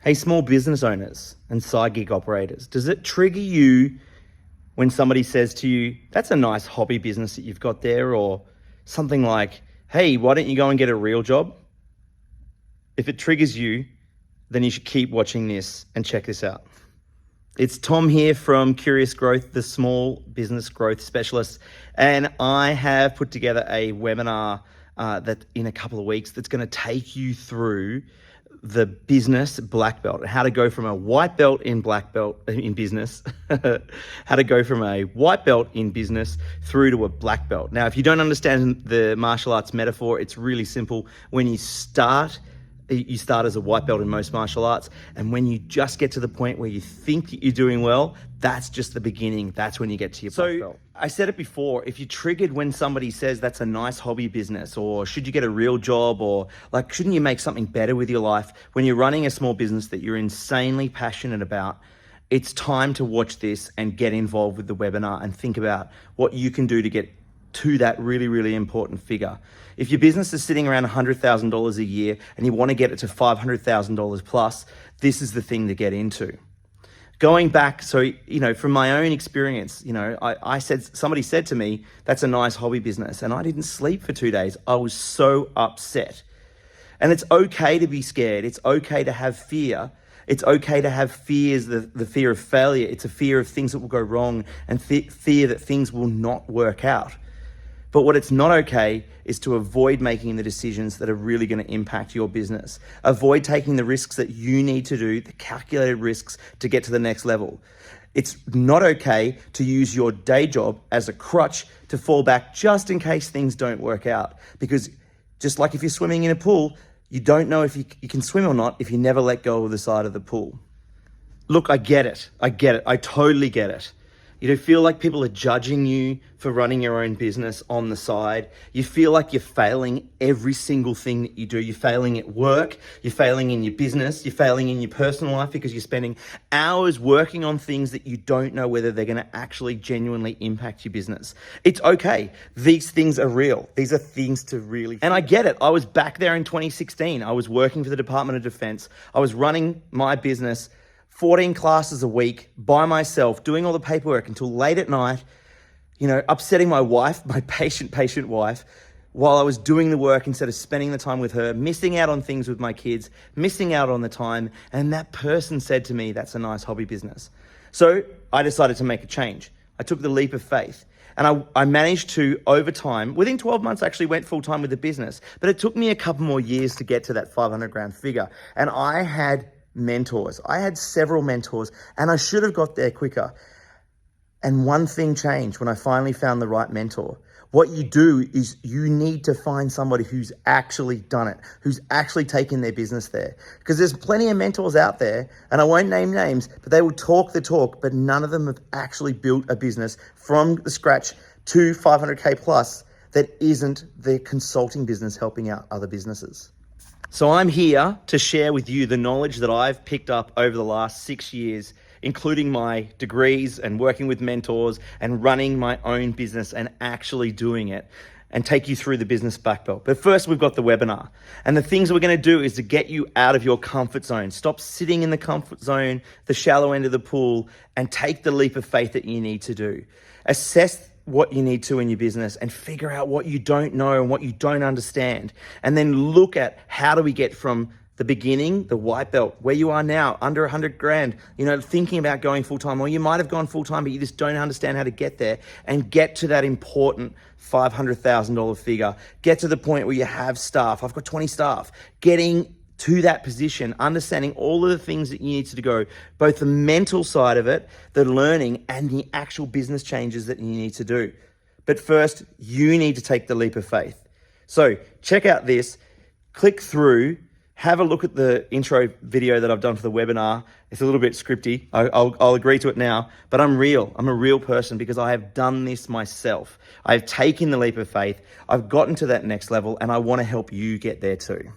Hey, small business owners and side gig operators, does it trigger you when somebody says to you, that's a nice hobby business that you've got there, or something like, hey, why don't you go and get a real job? If it triggers you, then you should keep watching this and check this out. It's Tom here from Curious Growth, the small business growth specialist. And I have put together a webinar that in a couple of weeks that's going to take you through the business black belt, how to go from a white belt in black belt in business, how to go from a white belt in business through to a black belt. Now, if you don't understand the martial arts metaphor, it's really simple. When you start as a white belt in most martial arts, and when you just get to the point where you think that you're doing well, that's just the beginning. That's when you get to your black belt. I said it before, if you're triggered when somebody says that's a nice hobby business, or should you get a real job, or like, shouldn't you make something better with your life when you're running a small business that you're insanely passionate about, it's time to watch this and get involved with the webinar and think about what you can do to get to that really, really important figure. If your business is sitting around $100,000 a year and you want to get it to $500,000 plus, this is the thing to get into. Going back, so, from my own experience, somebody said to me, that's a nice hobby business. And I didn't sleep for 2 days. I was so upset. And it's okay to be scared. It's okay to have fear. It's okay to have fears, the fear of failure. It's a fear of things that will go wrong and fear that things will not work out. But what it's not okay is to avoid making the decisions that are really going to impact your business. Avoid taking the risks that you need to do, the calculated risks to get to the next level. It's not okay to use your day job as a crutch to fall back just in case things don't work out. Because just like if you're swimming in a pool, you don't know if you can swim or not if you never let go of the side of the pool. Look, I get it. I totally get it. You feel like people are judging you for running your own business on the side. You feel like you're failing every single thing that you do. You're failing at work, you're failing in your business, you're failing in your personal life because you're spending hours working on things that you don't know whether they're going to actually genuinely impact your business. It's okay. These things are real. These are things to really... And I get it. I was back there in 2016. I was working for the Department of Defense. I was running my business 14 classes a week by myself, doing all the paperwork until late at night, upsetting my wife, my patient wife, while I was doing the work instead of spending the time with her, missing out on things with my kids, missing out on the time. And that person said to me, that's a nice hobby business. So I decided to make a change. I took the leap of faith. And I managed to, over time, within 12 months, I actually went full time with the business. But it took me a couple more years to get to that 500 grand figure. And I had mentors. I had several mentors, and I should have got there quicker. And one thing changed when I finally found the right mentor. What you do is you need to find somebody who's actually done it, who's actually taken their business there. Because there's plenty of mentors out there, and I won't name names, but they will talk the talk, but none of them have actually built a business from the scratch to 500K plus that isn't their consulting business helping out other businesses. So I'm here to share with you the knowledge that I've picked up over the last 6 years, including my degrees and working with mentors and running my own business and actually doing it, and take you through the business black belt. But first, we've got the webinar. And the things we're going to do is to get you out of your comfort zone. Stop sitting in the comfort zone, the shallow end of the pool, and take the leap of faith that you need to do. Assess what you need to in your business and figure out what you don't know and what you don't understand. And then look at how do we get from the beginning, the white belt, where you are now, under 100 grand, thinking about going full time, or you might have gone full time, but you just don't understand how to get there, and get to that important $500,000 figure. Get to the point where you have staff. I've got 20 staff. Getting to that position, understanding all of the things that you need to go, both the mental side of it, the learning, and the actual business changes that you need to do. But first, you need to take the leap of faith. So check out this, click through, have a look at the intro video that I've done for the webinar. It's a little bit scripty. I'll agree to it now, but I'm real. I'm a real person because I have done this myself. I've taken the leap of faith. I've gotten to that next level, and I want to help you get there too.